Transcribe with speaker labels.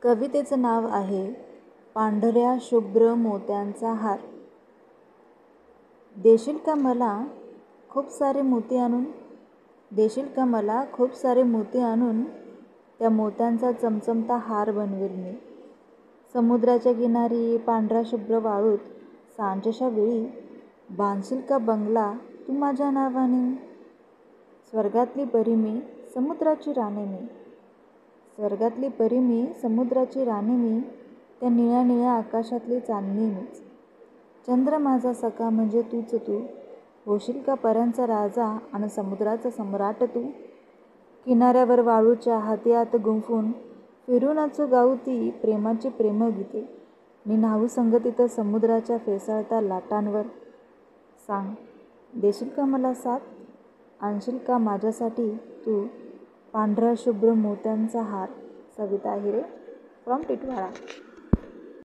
Speaker 1: कवितेचं नाव आहे पांढऱ्या शुभ्र मोत्यांचा हार. देशील का मला खूप सारे मोती आणून, देशील का मला खूप सारे मोती आणून, त्या मोत्यांचा चमचमता हार बनवेल मी. समुद्राच्या किनारी पांढऱ्या शुभ्र वाळूत सांजेच्या वेळी बांधशील का बंगला तू माझ्या नावाने. स्वर्गातली परी मी, समुद्राची राणी मी, स्वर्गातली परी मी, समुद्राची राणी मी, त्या निळ्या निळ्या आकाशातली चांदणी मीच. चंद्र माझा सखा म्हणजे तूच तू, होशील का पऱ्यांचा राजा आणि समुद्राचा सम्राट तू. किनाऱ्यावर वाळूच्या हाती गुंफून फिरू नाचू गाऊ ती प्रेमाची प्रेमगीते, नि न्हावू संगतीत समुद्राच्या फेसाळत्या लाटांवर. सांग, देशील का मला साथ, आणशील का माझ्यासाठी तू पांढऱ्या शुभ्र मोत्यांचा हार. सविता हिरे फ्रॉम टिटवाळा.